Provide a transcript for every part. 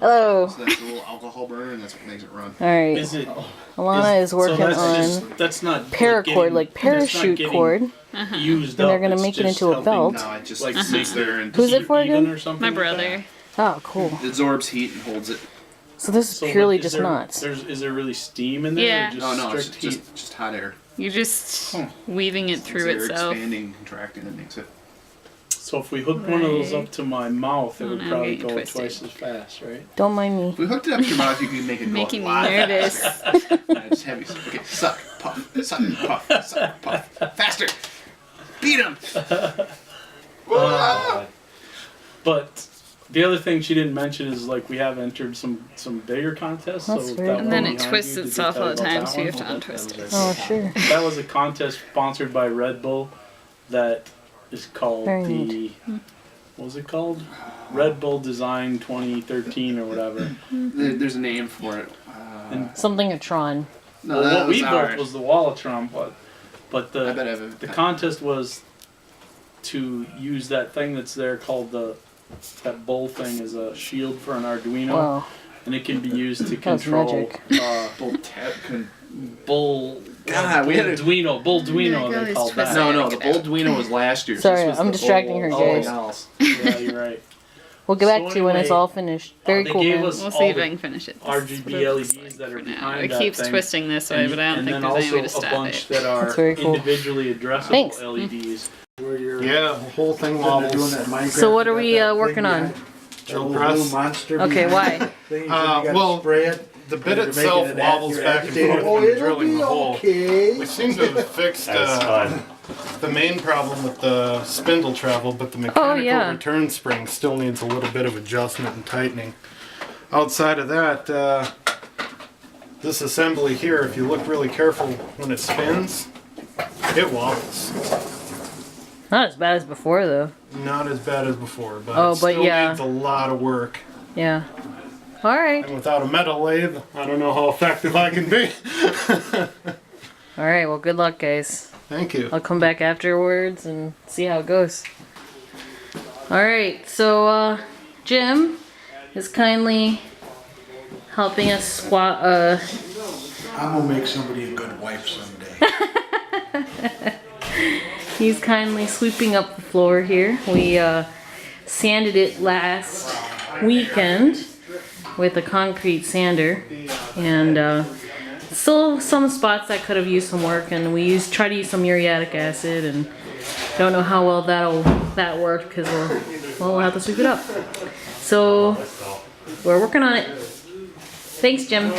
Hello. So that's a little alcohol burner, and that's what makes it run. All right. Alana is working on that's not paracord, like parachute cord. Used And they're up. gonna It's make it just into a helping, belt. No, it just Like sits there and Who's it for even again? or something My like brother. that. Oh, cool. it absorbs heat and holds it. So this is So purely is just there- nuts. Is there really steam in there? Yeah. Or just Oh no, it's strict heat? just hot air. You're just weaving it through It's itself. expanding, contracting, and makes it. So if we hooked one of those up to my mouth, it would Oh, no, probably getting go twisted. twice as fast, right? Don't mind me. If we hooked it up to your mouth, you could make it go Making a me lot nervous. faster. Yeah, just heavy. Okay, suck, puff, suck, puff. Faster. Beat him. But the other thing she didn't mention is like we have entered some bigger contests. That's so very that cool. And then one it behind twists you, did you itself tell all the about time, that so you one? have to untwist it. Oh, sure. That was a contest sponsored by Red Bull that is called Very the neat. what was it called? Red Bull Design 2013 or whatever. There's a name for it. Something a Tron. No, Well, that what was we built ours. was the Wallotron, but I bet I have a- the contest was to use that thing that's there called that bull thing as a shield for an Arduino, Wow. and it can be used to That was control magic. Bull tap. bull. God, we had a- Duino, bull Duino. Oh my God, They it's called that. twisted. No, the Bull Duino was last year. Sorry, this was I'm the distracting her, Bull guys. something else. Yeah, you're right. We'll get back So to you when it's anyway, all finished. Very they cool, gave man. us We'll all see if the I can finish it. RGB LEDs that are for now. behind It that keeps thing. twisting this way, but I don't and think then there's any way to also a stop bunch it. that are That's very cool. individually addressable Thanks. LEDs. Yeah, the whole thing wobbles. So what are we working on? Drill press. Okay, why? Well, the bit itself wobbles back and forth when you're drilling the hole. We seem to have fixed the main problem with the spindle travel, but the mechanical yeah. return spring still needs a little bit of adjustment and tightening. Outside of that, this assembly here, if you look really careful when it spins, it wobbles. Not as bad as before, though. Not as bad as before, but Oh, it but still yeah. needs a lot of work. Yeah. All right. And without a metal lathe, I don't know how effective I can be. All right. Well, good luck, guys. Thank you. I'll come back afterwards and see how it goes. All right. So, Jim is kindly helping us swap. I'm gonna make somebody a good wife someday. He's kindly sweeping up the floor here. We sanded it last weekend with a concrete sander, and still some spots that could have used some work. And we try to use some muriatic acid, and don't know how well that worked because we'll have to sweep it up. So we're working on it. Thanks, Jim.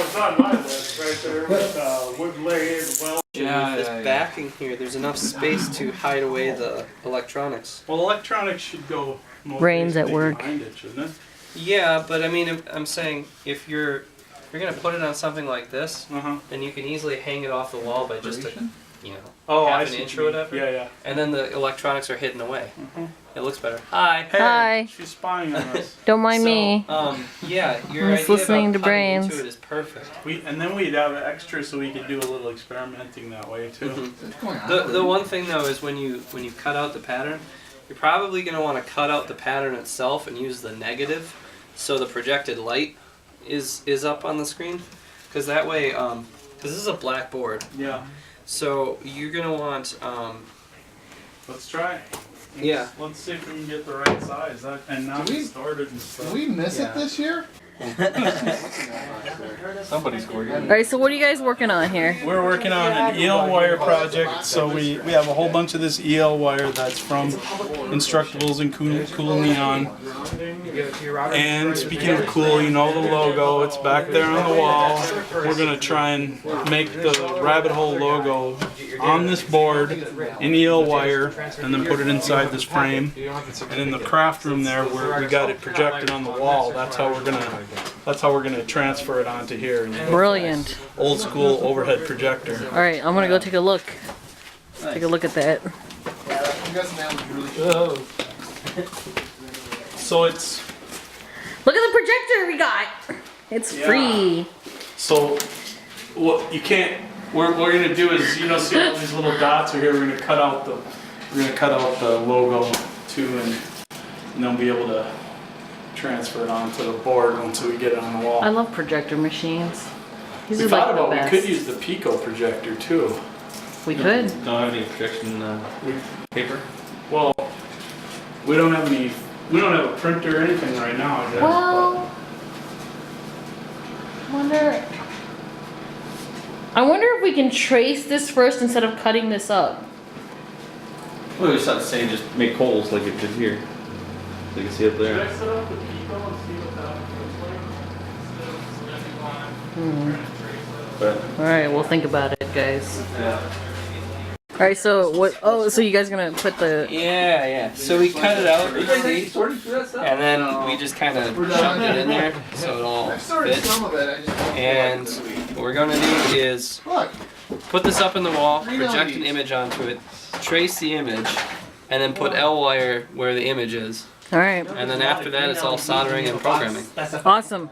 Yeah, this backing here, there's enough space to hide away the electronics. Well, electronics should go. Rain's at work. Behind it, shouldn't it? Yeah, but I mean, I'm saying if you're gonna put it on something like this, then you can easily hang it off the wall by just half an inch or whatever. Yeah, yeah. And then the electronics are hidden away. It looks better. Hi. Hey, Hi. She's spying on us. Don't mind me. Yeah, your I'm idea just listening about to cutting brains. into it is perfect. And then we'd have extra so we could do a little experimenting that way too. The one thing though is when you cut out the pattern, you're probably going to want to cut out the pattern itself and use the negative, so the projected light is up on the screen, because that way, because this is a black board. Yeah. So you're going to want. Let's try. Yeah. Let's see if we can get the right size. And now Did we- it's started and stuff. Did we miss it this year? Somebody scored All right. So what are you guys working on here? We're working on an EL wire project, so we have a whole bunch of this EL wire that's from Instructables and Cool Neon. And speaking of cool, you know the logo, it's back there on the wall. We're going to try and make the Rabbithole logo on this board in EL wire and then put it inside this frame. And in the craft room there where we got it projected on the wall, that's how we're gonna transfer it onto here. Brilliant. Old school overhead projector. All right. I'm gonna go take a look. Take a look at that. So it's Look at the projector we got. It's free. so what you can't. What we're gonna do is see all these little dots are here. We're gonna cut out the logo too, and then we'll be able to transfer it onto the board once we get it on the wall. I love projector machines. These We are thought like the about best. we could use the Pico projector too. We could. Don't have any projection paper? Well, we don't have any. We don't have a printer or anything right now. Jeff, Well, I wonder if we can trace this first instead of cutting this up. Well, it's not saying just make holes like it did here. So you can see up but- Should I there. set up the Pico and see what that looks like? But Alright, we'll think about it, guys. yeah. Alright, so what? Oh, so you guys gonna put the. Yeah. So we cut it out, you see, and then we just kind of shoved it in there so it all fits. And what we're going to do is put this up in the wall, project an image onto it, trace the image, and then put L wire where the image is. Alright, And then after that, it's all soldering and programming. awesome.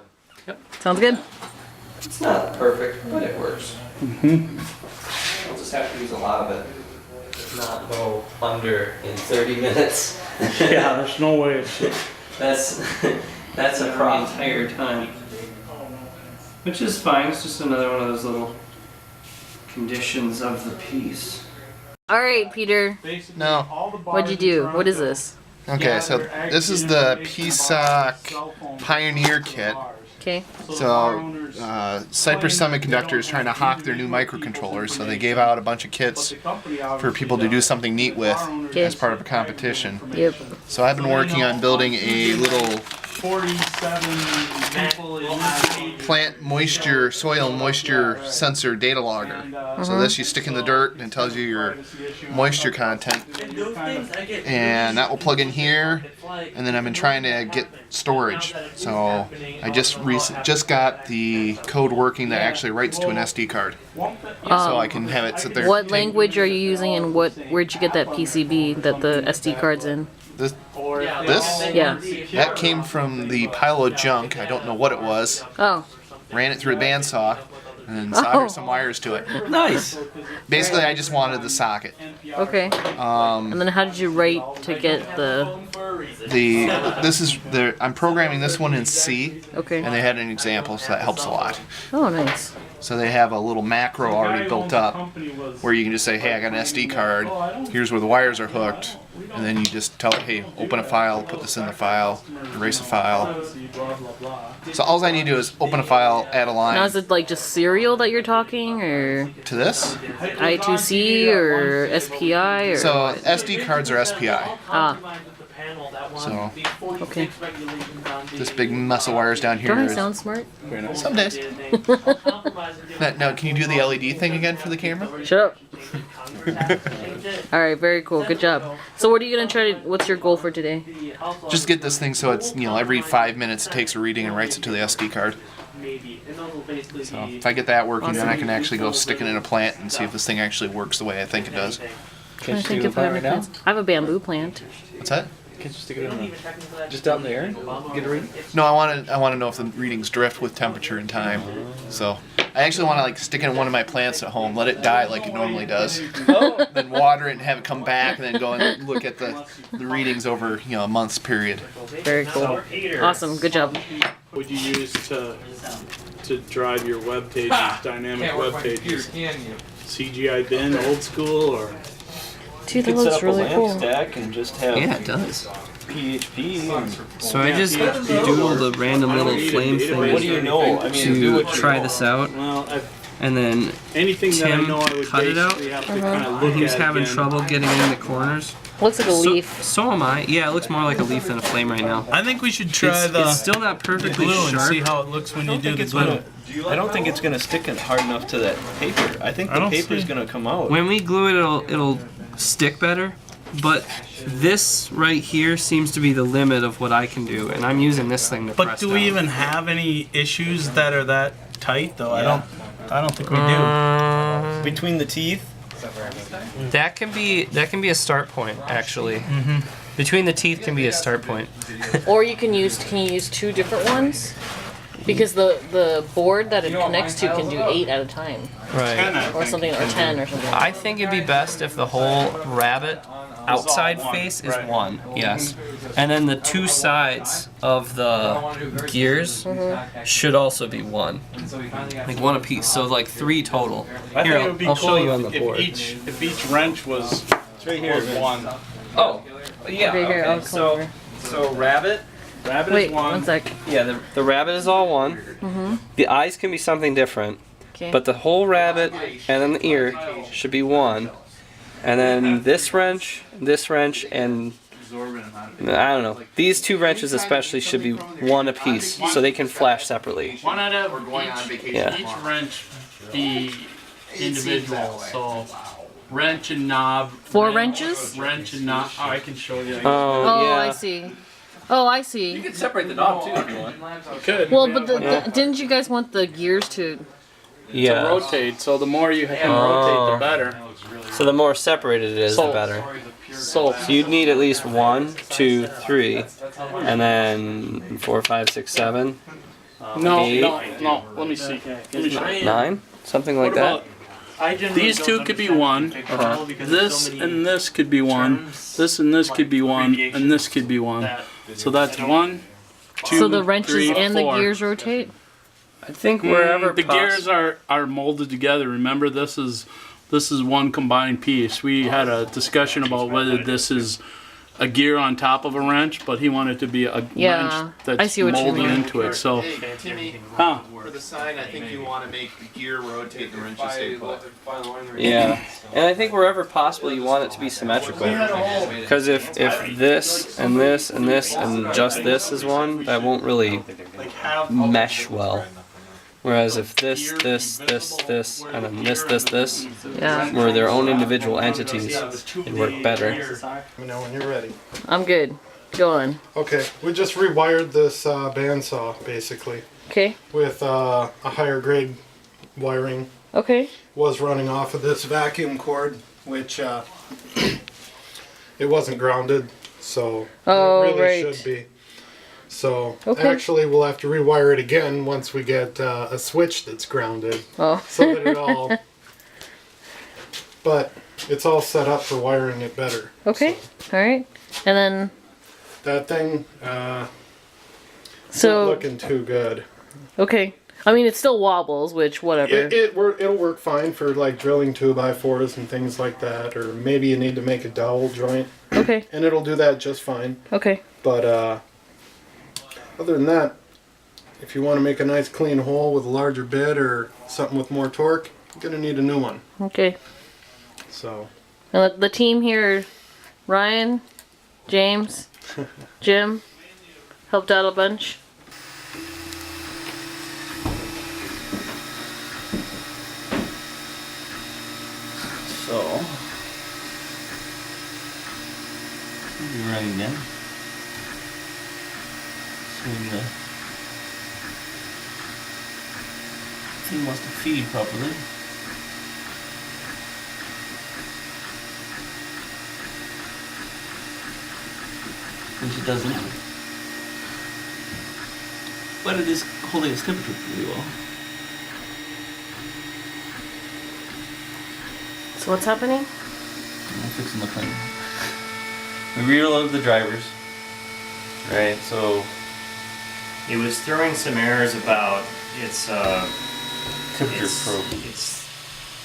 Sounds good. It's not perfect, but it works. Mm-hmm. I'll just have to use a lot of it. Not go under in 30 minutes. Yeah, there's no way. That's a problem. Entire time. Which is fine. It's just another one of those little conditions of the piece. Alright, Peter. No. What'd you do? What is this? Okay, so this is the PSOC Pioneer Kit. Okay. So, Cypress Semiconductor is trying to hawk their new microcontrollers, so they gave out a bunch of kits for people to do something neat with as part of a competition. Yep. So I've been working on building a little 47 people in plant moisture, soil moisture sensor data logger. So this you stick in the dirt and it tells you your moisture content. And that will plug in here. And then I've been trying to get storage. So I just got the code working that actually writes to an SD card. So I can have it sit there. What language are you using and where'd you get that PCB that the SD card's in? This? Yeah. That came from the pile of junk. I don't know what it was. Oh. Ran it through a bandsaw and then soldered some wires to it. Nice. Basically, I just wanted the socket. Okay. And then how did you write to get I'm programming this one in C. Okay. And they had an example, so that helps a lot. Oh, nice. So they have a little macro already built up where you can just say, hey, I got an SD card, here's where the wires are hooked, and then you just tell it, hey, open a file, put this in the file, erase a file. So all I need to do is open a file, add a Now line is it like just serial that you're talking, or to this. I2C or SPI or? So SD cards are SPI. Ah. So Okay. this big mess of wires down here Don't I is sound smart? some days. Now, can you do the LED thing again for the camera? Shut up. Alright, very cool. Good job. So what are you gonna try to, what's your goal for today? Just get this thing so it's, every 5 minutes it takes a reading and writes it to the SD card. So if I get that working, then I can actually go stick it in a plant and see if this thing actually works the way I think it does. I think if I have any plants. I have a bamboo plant. What's that? Can't you stick it in just out in the air? Get a reading? No, I want to know if the readings drift with temperature and time. So I actually want to stick it in one of my plants at home, let it die like it normally does, then water it and have it come back, and then go and look at the readings over a month's period. Very cool. Awesome. Good job. What would you use to drive your web pages, dynamic web pages? CGI bin, old school, or? Dude, that looks really cool. Stack and just have Yeah, it does. PHP. So I just doodled a random little flame thing What do you know? I mean, do to what you try know. this out, Well, and then anything that I Tim know I would cut it out. basically have to kind of look he was at having again. trouble getting in the corners. Looks like a leaf. So am I. Yeah, it looks more like a leaf than a flame right now. I think we should try It's still not perfectly glue and sharp. see how it looks when you do the glue. I don't think it's gonna stick it hard enough to that paper. I think I the don't paper's see- gonna come out. When we glue it, it'll stick better. But this right here seems to be the limit of what I can do, and I'm using this thing to But press do down. we even have any issues that are that tight though? I don't think we do. Between the teeth, That can be a start point, actually. Between the teeth can be a start point. Or can you use two different ones? Because the board that it connects to can do 8 at a time, Right. or something, or 10 or something. I think it'd be best if the whole rabbit outside face is 1, yes. And then the 2 sides of the gears should also be 1. Like 1 apiece, so like 3 total. I Here, think it would be I'll cool show you on the if board. each wrench was one. Oh, yeah, Okay, here, I'll okay. come over. So rabbit. Rabbit Wait, is one. 1 sec. Yeah, the rabbit is all 1. The eyes can be something different, Okay. but the whole rabbit and then the ear should be 1. And then this wrench, and I don't know. These 2 wrenches especially should be 1 apiece, so they can flash separately. One out of We're going on vacation. Yeah. each wrench be individual. So wrench and knob. 4 wrenches? Wrench and knob. Oh, I can show you. Oh, yeah. I see. Oh, I see. can separate the knob too if you want. Could. Well, but didn't you guys want the gears to? Yeah. rotate. So the more you can rotate, the better. So the more separated it is, the So- better. So So you'd need at least 1, 2, 3, and then 4, 5, 6, 7, no. Let me see. Let me show you. 9, something like What that. about these 2 could be 1. This and this could be 1. This and this could be 1, and this could be 1. So that's 1, 2, So the wrenches 3, and the 4. gears rotate? I think wherever the gears are molded together. Remember, this is one combined piece. We had a discussion about whether this is a gear on top of a wrench, but he wanted to be a Yeah, wrench that's I see what you molded mean. into it. So, Hey, Timmy, huh? for the sign, I think you want to make the gear rotate and the wrenches stay put. Yeah, and I think wherever possible you want it to be symmetrical. Because if this and this and this and just this is 1, that won't really mesh well. Whereas if this, and then this, Yeah. were their own individual entities, it'd work better. Let me know when you're ready. I'm good. Go on. Okay, we just rewired this bandsaw basically Okay. with a higher grade wiring. Okay. Was running off of this vacuum cord, which it wasn't grounded, so Oh, it really right. should be. So Okay. actually, we'll have to rewire it again once we get a switch that's grounded, Oh. so that it all. But it's all set up for wiring it better. Okay. All right. And then That thing, not so looking too good. okay. I mean, it still wobbles, which whatever. It'll work fine for like drilling 2x4s and things like that, or maybe you need to make a dowel joint, Okay. and it'll do that just fine. Okay. But other than that, if you want to make a nice clean hole with a larger bit or something with more torque, you're gonna need a new one. Okay. So And the team here, Ryan, James, Jim, helped out a bunch. So, we'll be running then. So the thing wants to feed properly. Which it doesn't. But it is holding its temperature pretty well. So what's happening? I'm fixing the plane. We reload the drivers. Right, so It was throwing some errors about its temperature probe.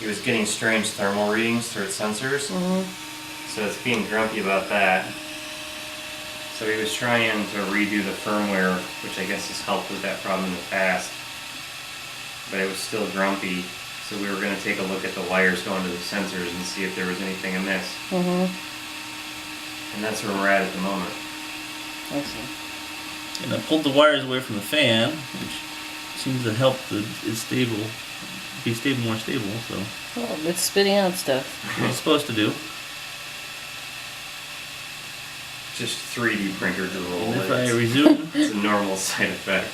it was getting strange thermal readings through its sensors. So it's being grumpy about that. So he was trying to redo the firmware, which I guess has helped with that problem in the past. But it was still grumpy. So we were going to take a look at the wires going to the sensors and see if there was anything amiss. And that's where we're at the moment. I see. And I pulled the wires away from the fan, which seems to help be more stable, so Oh, it's spitting out stuff. what it's supposed to do. Just 3D printer drool. And if I It's, resume, it's a normal side effect.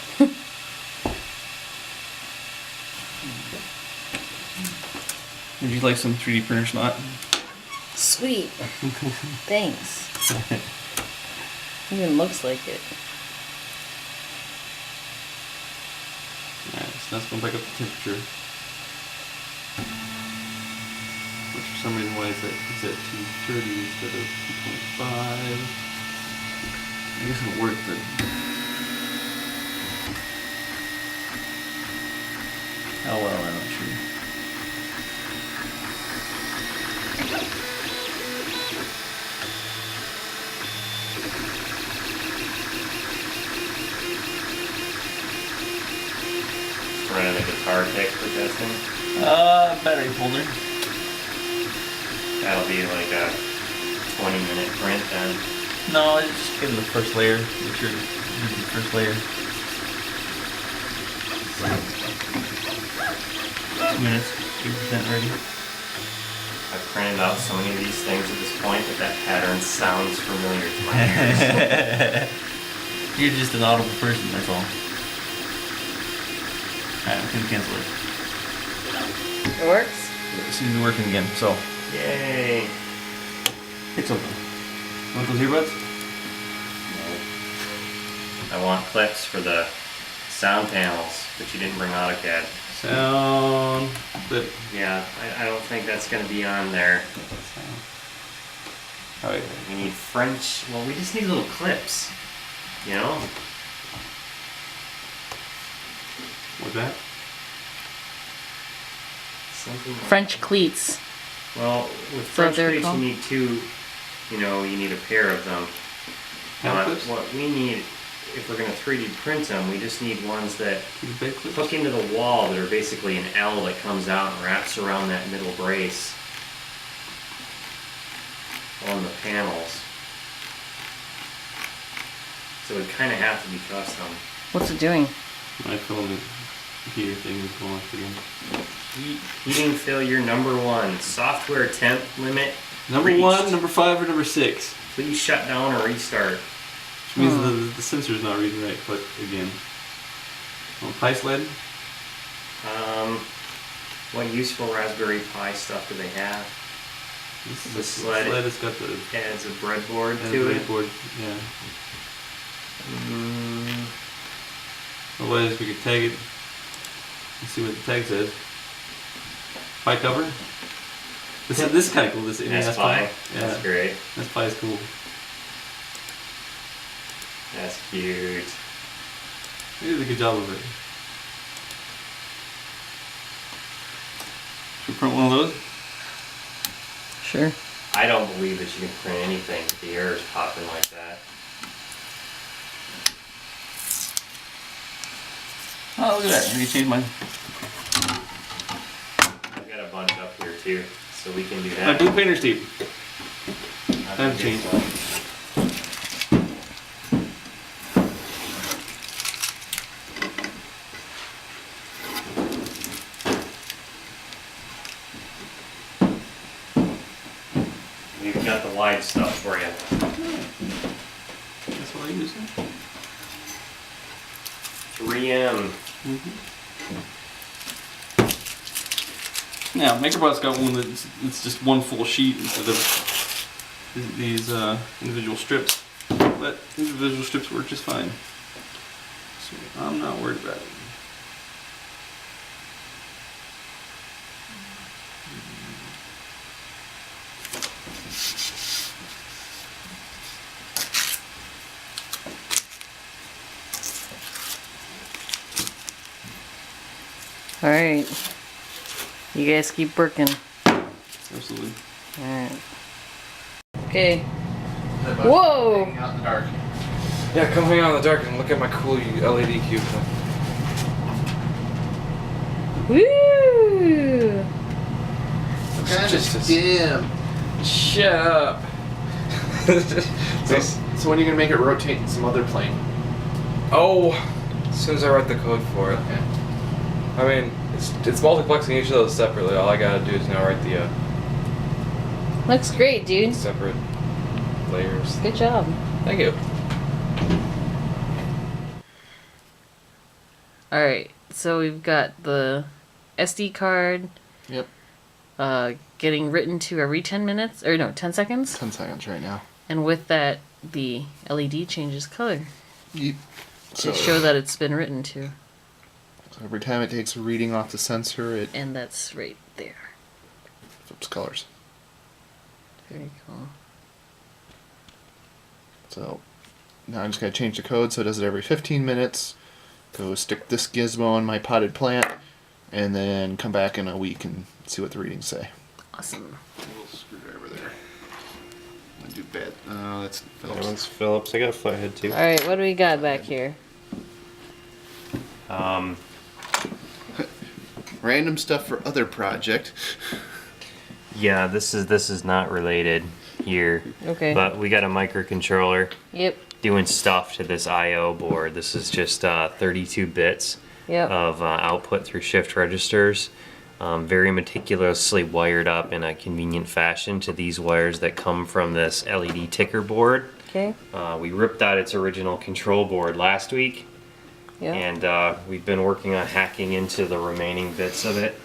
would you like some 3D printer snot? Sweet. Thanks. Even looks like it. So that's going to pick up the temperature. Which for some reason why it's at 230 instead of 225. I guess it'll work, but how well, I'm not sure. Running a guitar pick for testing. Battery folder. That'll be like a 20-minute print then. No, just give it the first layer. Make sure you use the first layer. 2 minutes, 80% ready. I've printed out so many of these things at this point that pattern sounds familiar to my ears. You're just an audible person, that's all. Alright, we can cancel it. It works? It seems to be working again, so. Yay! It's open. Want those earbuds? I want clips for the sound panels, but you didn't bring AutoCAD. Sound clip. Yeah, I don't think that's going to be on there. Alright. We need French. Well, we just need little clips. You know? What's that? Something. French cleats. Well, with So French they're cleats, you called? need two. You know, you need a pair of them. Hand But clips? what we need, if we're going to 3D print them, we just need ones that These big clips? hook into the wall that are basically an L that comes out and wraps around that middle brace on the panels. So it kind of have to be custom. What's it doing? My filament heater thing is going off again. Heating failure #1. Software temp limit. Number reached. 1, number 5, or number 6? Please shut down or restart. Which means the sensor's not reading right, but again. Oh, Pi sled? What useful Raspberry Pi stuff do they have? This is The a sled. sled. It's got the Adds a breadboard to it. breadboard. Yeah. Mm, Otherwise, we could tag it and see what the tag says. Pi cover. This is kind of cool. This that's Pi. Yeah, That's great. this Pi is cool. That's cute. They did a good job of it. Should we print one of those? Sure. I don't believe that you can print anything with the errors popping like that. Oh, look at that. Maybe change mine. I've got a bunch up here too, so we can do My that. blue painter's tape. I Time can change. get one. We've got the wide stuff for you. That's what I use. 3M. Now, MakerBot's got one that's just one full sheet instead of these individual strips. But individual strips work just fine. So I'm not worried about it. Alright. You guys keep working. Absolutely. Alright. Okay. Whoa! Hanging out in the dark. Yeah, come hang out in the dark and look at my cool LED cube. Woo! Kind Just of as- dim. Shut up. So when are you gonna make it rotate in some other plane? Oh, as soon as I write the code for it. Okay. I mean, it's multiplexing each of those separately. All I gotta do is now write the Looks great, dude. separate layers. Good job. Thank you. Alright, so we've got the SD card Yep. getting written to every 10 minutes, or no, 10 seconds. 10 seconds right now. And with that, the LED changes color Yep. to show that it's been written to. So every time it takes a reading off the sensor, it And that's right there. flips colors. Very cool. So now I'm just going to change the code so it does it every 15 minutes. Go stick this gizmo on my potted plant, and then come back in a week and see what the readings say. Awesome. Little screwdriver there. I do bad. That's That Phillips. one's Phillips. I got a flathead too. Alright, what do we got back here? Random stuff for other project. Yeah, this is not related here. Okay. But we got a microcontroller Yep. doing stuff to this I/O board. This is just 32 bits Yep. of output through shift registers. Very meticulously wired up in a convenient fashion to these wires that come from this LED ticker board. Okay. We ripped out its original control board last week, Yeah. and we've been working on hacking into the remaining bits of it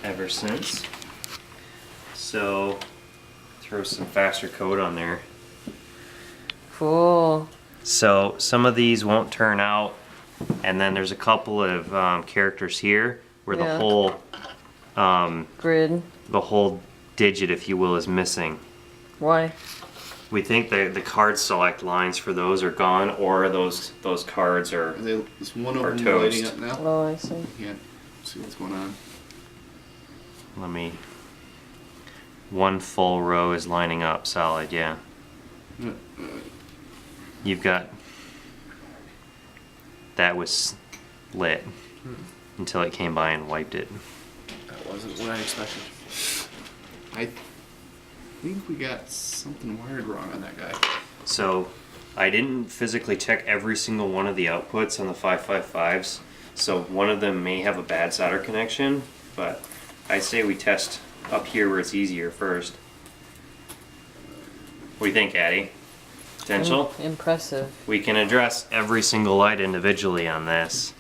ever since. So, throw some faster code on there. Cool. So some of these won't turn out, and then there's a couple of characters here where Yeah. the Grid. whole digit, if you will, is missing. Why? We think the card select lines for those are gone, or those cards are. Is one of Or them toast. lighting up now? Oh, I see. You can't see what's going on. Let me. One full row is lining up solid, yeah. You've got. That was lit until it came by and wiped it. That wasn't what I expected. I think we got something wired wrong on that guy. So I didn't physically check every single one of the outputs on the 555s, so one of them may have a bad solder connection, but I say we test up here where it's easier first. What do you think, Addie? Potential? Impressive. We can address every single light individually on this,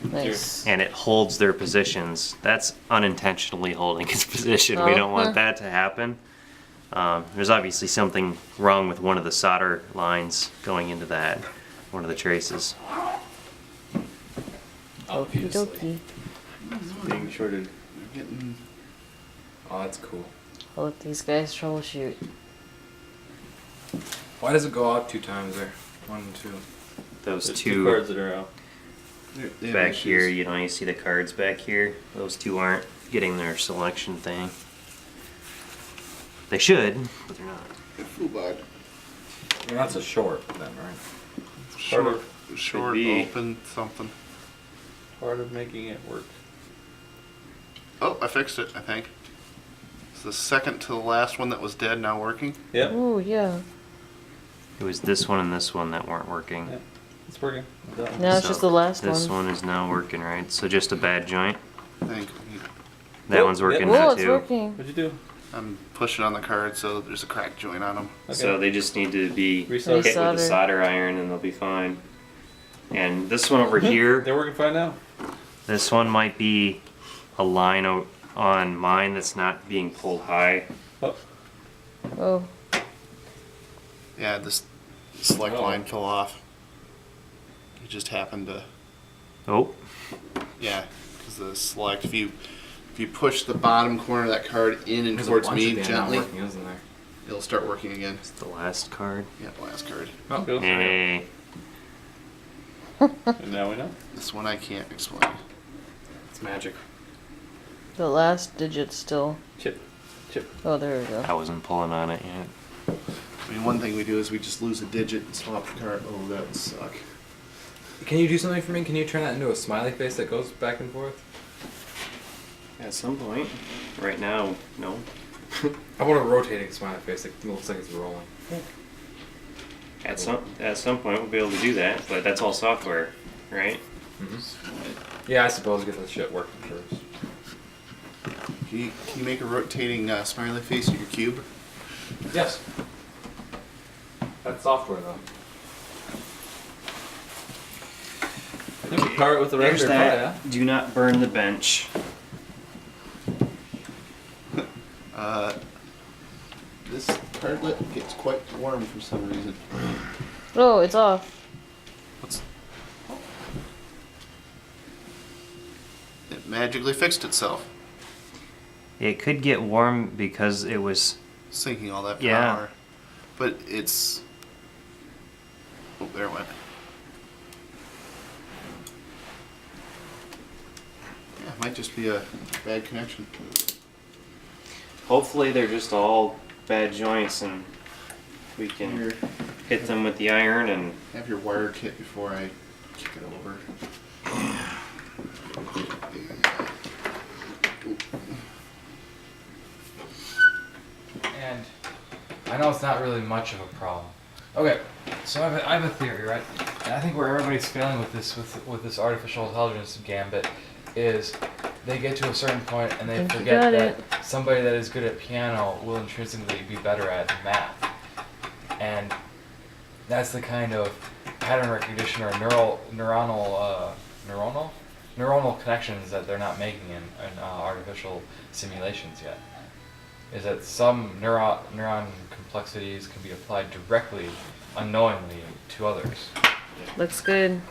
Nice. and it holds their positions. That's unintentionally holding its position. We don't want that to happen. There's obviously something wrong with one of the solder lines going into that, one of the traces. Okie dokie. Being shorted. We're getting Oh, that's cool. I'll let these guys troubleshoot. Why does it go out 2 times there? 1 and 2. Those There's two cards that are out. they have back issues. here, you know, you see the cards back here. Those two aren't getting their selection thing. They should, but they're not. Fubad. Well, that's a short then, right? Short, Could be. open, something. Part of making it work. Oh, I fixed it, I think. It's the second to the last one that was dead now working. Yep. Oh, yeah. It was this one and this one that weren't working. Yeah. It's working. Done. Now it's So just the last This one. one is now working, right? So just a bad joint. I think. That Oh, one's working yeah. now Oh, it's too. working. What'd you do? I'm pushing on the card so there's a crack joint on them. Okay. So they just need to be Resolder. hit with the Resolder. solder iron and they'll be fine. And this one over here, They're working fine now. this one might be a line on mine that's not being pulled high. Oh, Oh, Yeah, this select Oh. line fell off. It just happened to, Oh, yeah, because the select, if you push the bottom corner of that card in and towards me gently, Working, isn't there? it'll start working again. it's the last card. Yeah, last card. Oh, cool. Hey, And now we know. This one I can't explain. it's magic. the last digit still. Chip. Oh, there we go. I wasn't pulling on it yet. I mean, one thing we do is we just lose a digit and swap the card. Oh, that would suck. Can you do something for me? Can you turn that into a smiley face that goes back and forth? At some point. Right now, no. I want a rotating smiley face that looks like it's rolling. At some point we'll be able to do that, but that's all software, right? Yeah, I suppose get that shit working first. Can you make a rotating smiley face in your cube? Yes. That's software though. I think we power it with the There's regular that. fire. Do not burn the bench. This cardlet gets quite warm for some reason. Oh, it's off. magically fixed itself. It could get warm because it was. Sinking all that power. Yeah. But it's... Oh, there it went. Yeah, it might just be a bad connection. Hopefully they're just all bad joints and we can Here, hit them with the iron and. have your wire kit before I kick it over. And I know it's not really much of a problem. Okay, so I have a theory, right? And I think where everybody's failing with this artificial intelligence gambit is they get to a certain point and they Think you forget got that somebody that is good at piano will intrinsically be better at math. And that's the kind of pattern recognition or neuronal connections that they're not making in artificial simulations yet. Is that some neuron complexities can be applied directly, unknowingly, to others. Looks good.